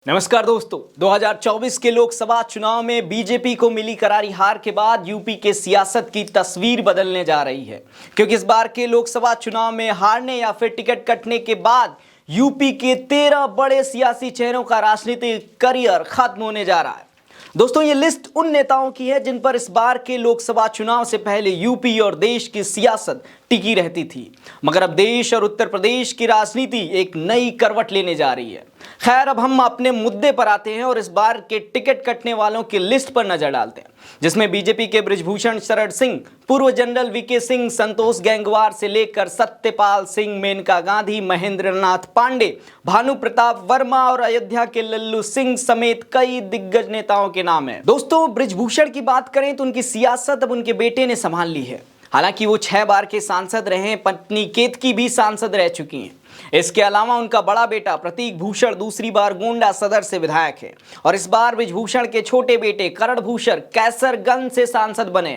नमस्कार दोस्तों, 2024 के लोकसभा चुनाव में बीजेपी को मिली करारी हार के बाद यूपी के सियासत की तस्वीर बदलने जा रही है। क्योंकि इस बार के लोकसभा चुनाव में हारने या फिर टिकट कटने के बाद यूपी के 13 बड़े सियासी चेहरों का राजनीतिक करियर खत्म होने जा रहा है। दोस्तों, ये लिस्ट उन नेताओं की है जिन पर इस बार के लोकसभा चुनाव से पहले यूपी और देश की सियासत टिकी रहती थी, मगर अब देश और उत्तर प्रदेश की राजनीति एक नई करवट लेने जा रही है। खैर, अब हम अपने मुद्दे पर आते हैं और इस बार के टिकट कटने वालों की लिस्ट पर नजर डालते हैं, जिसमें बीजेपी के बृजभूषण शरण सिंह, पूर्व जनरल वीके सिंह, संतोष गंगवार से लेकर सत्यपाल सिंह, मेनका गांधी, महेंद्र नाथ पांडे, भानु प्रताप वर्मा और अयोध्या के लल्लू सिंह समेत कई दिग्गज नेताओं के नाम है। दोस्तों, बृजभूषण की बात करें तो उनकी सियासत अब उनके बेटे ने संभाल ली है। हालांकि वो 6 बार के सांसद रहे, पत्नी केतकी भी सांसद रह चुकी हैं। इसके अलावा उनका बड़ा बेटा प्रतीक भूषण दूसरी बार गोंडा सदर से विधायक है और इस बार बृजभूषण के छोटे बेटे करण भूषण कैसरगंज से सांसद बने।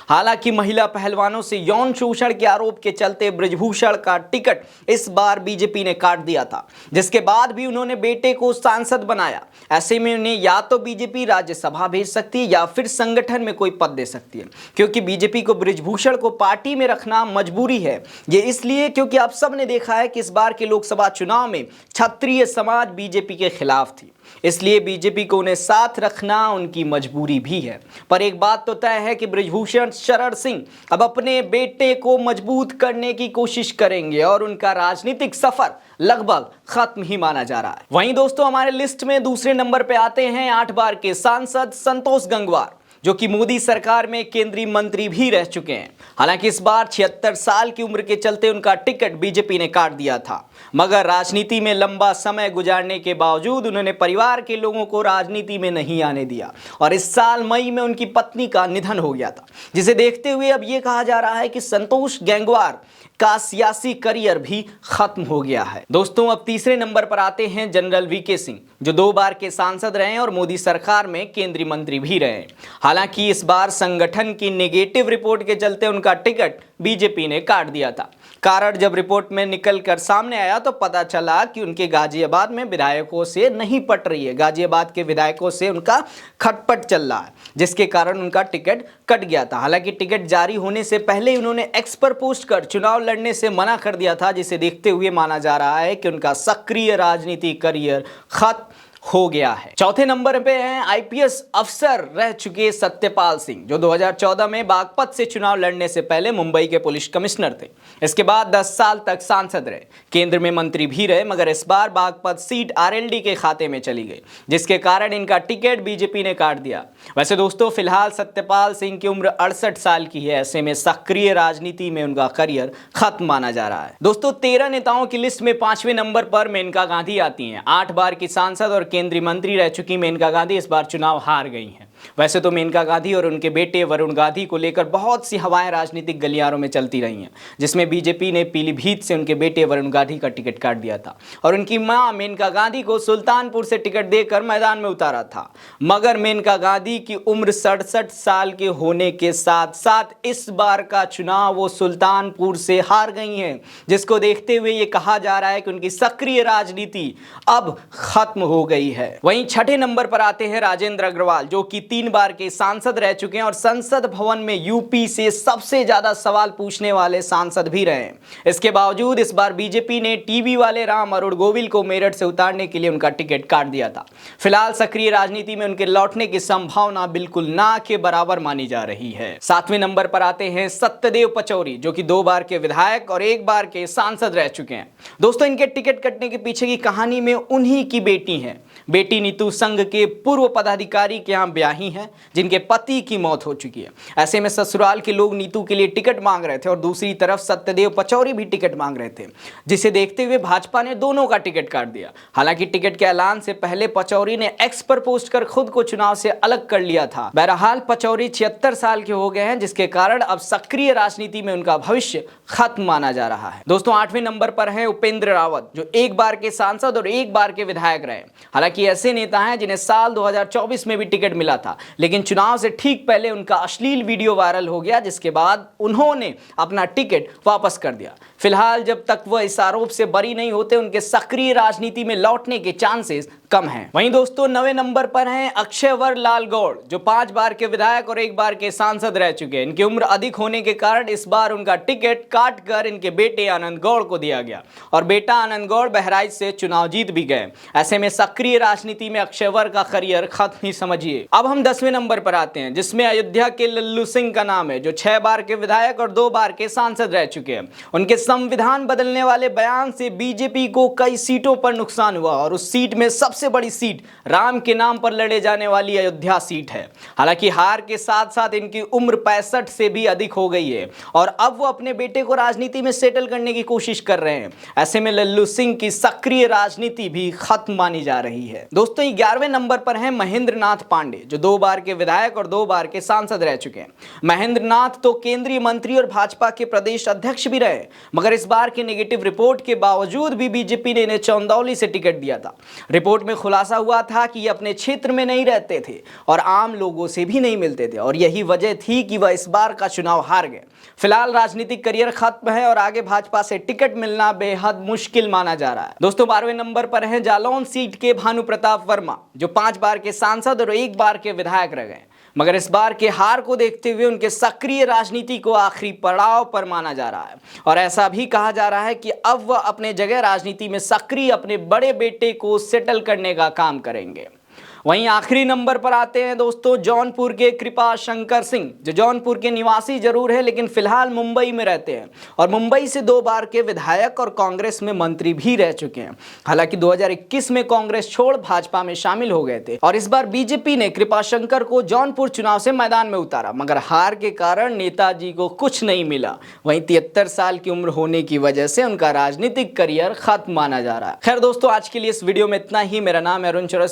हालांकि महिला पहलवानों से यौन शोषण के आरोप के चलते बृजभूषण का टिकट इस बार बीजेपी ने काट दिया था, जिसके बाद भी उन्होंने बेटे को सांसद बनाया। ऐसे में उन्हें या तो बीजेपी राज्यसभा भेज सकती है या फिर संगठन में कोई पद दे सकती है, क्योंकि बीजेपी को बृजभूषण को पार्टी में रखना मजबूरी है। ये इसलिए क्योंकि आप सब ने देखा है कि इस बार के लोकसभा चुनाव में क्षत्रिय समाज बीजेपी के खिलाफ थी, इसलिए बीजेपी को उन्हें साथ रखना उनकी मजबूरी भी है। पर एक बात तो तय है कि बृजभूषण शरण सिंह अब अपने बेटे को मजबूत करने की कोशिश करेंगे और उनका राजनीतिक सफर लगभग खत्म ही माना जा रहा है। वहीं दोस्तों, हमारे लिस्ट में दूसरे नंबर पे आते हैं 8 बार के सांसद संतोष गंगवार, जो कि मोदी सरकार में केंद्रीय मंत्री भी रह चुके हैं। हालांकि इस बार 76 साल की उम्र के चलते उनका टिकट बीजेपी ने काट दिया था, मगर राजनीति में लंबा समय गुजारने के बावजूद उन्होंने परिवार के लोगों को राजनीति में नहीं आने दिया और इस साल मई में उनकी पत्नी का निधन हो गया था, जिसे देखते हुए अब यह कहा जा रहा है कि संतोष गंगवार का सियासी करियर भी खत्म हो गया है। दोस्तों, अब तीसरे नंबर पर आते हैं जनरल वीके सिंह, जो 2 बार के सांसद रहे और मोदी सरकार में केंद्रीय मंत्री भी रहे। हालांकि इस बार संगठन की नेगेटिव रिपोर्ट के चलते उनका टिकट बीजेपी ने काट दिया था। कारण जब रिपोर्ट में निकलकर सामने आया तो पता चला कि उनके गाजियाबाद में विधायकों से नहीं पट रही है, गाजियाबाद के विधायकों से उनका खटपट चल रहा है, जिसके कारण उनका टिकट कट गया था। हालांकि टिकट जारी होने से पहले ही उन्होंने एक्स पर पोस्ट कर चुनाव लड़ने से मना कर दिया था, जिसे देखते हुए माना जा रहा है कि उनका सक्रिय राजनीतिक करियर खत्म हो गया है। चौथे नंबर पे हैं आईपीएस अफसर रह चुके सत्यपाल सिंह, जो 2014 में बागपत से चुनाव लड़ने से पहले मुंबई के पुलिस कमिश्नर थे। इसके बाद 10 साल तक सांसद रहे, केंद्र में मंत्री भी रहे, मगर इस बार बागपत सीट आरएलडी के खाते में चली गई, जिसके कारण इनका टिकट बीजेपी ने काट दिया। वैसे दोस्तों, फिलहाल सत्यपाल सिंह की उम्र 68 साल की है। ऐसे में सक्रिय राजनीति में उनका करियर खत्म माना जा रहा है। दोस्तों, 13 नेताओं की लिस्ट में 5वें नंबर पर मेनका गांधी आती हैं। 8 बार की सांसद और केंद्रीय मंत्री रह चुकी मेनका गांधी इस बार चुनाव हार गई हैं। वैसे तो मेनका गांधी और उनके बेटे वरुण गांधी को लेकर बहुत सी हवाएं राजनीतिक गलियारों में चलती रही हैं, जिसमें बीजेपी ने पीलीभीत से उनके बेटे वरुण गांधी का टिकट काट दिया था और उनकी मां मेनका गांधी को सुल्तानपुर से टिकट देकर मैदान में उतारा था। मगर मेनका गांधी की उम्र 67 साल के होने के साथ साथ इस बार का चुनाव वो सुल्तानपुर से हार गई हैं, जिसको देखते हुए ये कहा जा रहा है कि उनकी सक्रिय राजनीति अब खत्म हो गई है। वहीं 6ठे नंबर पर आते हैं राजेंद्र अग्रवाल, जो कि 3 बार के सांसद रह चुके हैं और संसद भवन में यूपी से सबसे ज्यादा सवाल पूछने वाले सांसद भी रहे। इसके बावजूद इस बार बीजेपी ने टीवी वाले राम अरुण गोविल को मेरठ से उतारने के लिए उनका टिकट काट दिया था। फिलहाल सक्रिय राजनीति में उनके लौटने की संभावना बिल्कुल ना के बराबर मानी जा रही है। 7वें नंबर पर आते हैं सत्यदेव पचौरी, जो कि 2 बार के विधायक और 1 बार के सांसद रह चुके हैं। दोस्तों, इनके टिकट कटने के पीछे की कहानी में उन्हीं की बेटी है। बेटी नीतू संघ के पूर्व पदाधिकारी के यहाँ ब्याही हैं, जिनके पति की मौत हो चुकी है। ऐसे में ससुराल के लोग नीतू के लिए टिकट मांग रहे थे और दूसरी तरफ सत्यदेव पचौरी भी टिकट मांग रहे थे, जिसे देखते हुए भाजपा ने दोनों का टिकट काट दिया। हालांकि टिकट के ऐलान से पहले पचौरी ने एक्स पर पोस्ट कर खुद को चुनाव से अलग कर लिया था। बहरहाल पचौरी 76 साल के हो गए हैं, जिसके कारण अब सक्रिय राजनीति में उनका भविष्य खत्म माना जा रहा है। दोस्तों, 8वें नंबर पर है उपेंद्र रावत, जो 1 बार के सांसद और 1 बार के विधायक रहे। हालांकि ऐसे नेता हैं जिन्हें साल 2024 में भी टिकट मिला था, लेकिन चुनाव से ठीक पहले उनका अश्लील वीडियो वायरल हो गया, जिसके बाद उन्होंने अपना टिकट वापस कर दिया। फिलहाल जब तक वह इस आरोप से बरी नहीं होते, उनके सक्रिय राजनीति में लौटने के चांसेस कम है। वहीं दोस्तों 9वें नंबर पर हैं अक्षयवर लाल गौड़, जो 5 बार के विधायक और 1 बार के सांसद रह चुके हैं। इनकी उम्र अधिक होने के कारण इस बार उनका टिकट काट कर इनके बेटे आनंद गौड़ को दिया गया और बेटा आनंद गौड़ बहराइच से चुनाव जीत भी गए। ऐसे में सक्रिय राजनीति में अक्षयवर का करियर खत्म ही समझिए। अब हम 10वें नंबर पर आते हैं, जिसमें अयोध्या के लल्लू सिंह का नाम है, जो 6 बार के विधायक और 2 बार के सांसद रह चुके हैं। उनके संविधान बदलने वाले बयान से बीजेपी को कई सीटों पर नुकसान हुआ और उस सीट में सबसे बड़ी सीट राम के नाम पर लड़े जाने वाली अयोध्या सीट है। हालांकि हार के साथ साथ इनकी उम्र 65 से भी अधिक हो गई है और अब वो अपने बेटे को राजनीति में सेटल करने की कोशिश कर रहे हैं। ऐसे में लल्लू सिंह की सक्रिय राजनीति भी खत्म मानी जा रही है। दोस्तों 11वें नंबर पर हैं महेंद्र नाथ पांडे, जो 2 बार के विधायक और 2 बार के सांसद रह चुके हैं। महेंद्र नाथ तो केंद्रीय मंत्री और भाजपा के प्रदेश अध्यक्ष भी रहे, मगर इस बार के नेगेटिव रिपोर्ट के बावजूद भी बीजेपी ने इन्हें चंदौली से टिकट दिया था। रिपोर्ट में खुलासा हुआ था कि ये अपने क्षेत्र में नहीं रहते थे और आम लोगों से भी नहीं मिलते थे और यही वजह थी कि वह इस बार का चुनाव हार गए। फिलहाल राजनीतिक करियर खत्म है और आगे भाजपा से टिकट मिलना बेहद मुश्किल माना जा रहा है। दोस्तों 12वें नंबर पर हैं जालौन सीट के भानु प्रताप वर्मा, जो 5 बार के सांसद और 1 बार के विधायक रह गए, मगर इस बार के हार को देखते हुए उनके सक्रिय राजनीति को आखिरी पड़ाव पर माना जा रहा है और ऐसा भी कहा जा रहा है कि अब वह अपने जगह राजनीति में सक्रिय अपने बड़े बेटे को सेटल करने का काम करेंगे। वहीं आखिरी नंबर पर आते हैं दोस्तों जौनपुर के कृपा शंकर सिंह, जो जौनपुर के निवासी जरूर है लेकिन फिलहाल मुंबई में रहते हैं और मुंबई से 2 बार के विधायक और कांग्रेस में मंत्री भी रह चुके हैं। हालांकि 2021 में कांग्रेस छोड़ भाजपा में शामिल हो गए थे और इस बार बीजेपी ने कृपा शंकर को जौनपुर चुनाव से मैदान में उतारा, मगर हार के कारण नेताजी को कुछ नहीं मिला। वहीं 73 साल की उम्र होने की वजह से उनका राजनीतिक करियर खत्म माना जा रहा है। खैर दोस्तों आज के लिए इस वीडियो में इतना ही। मेरा नाम है अरुण चौरसिया।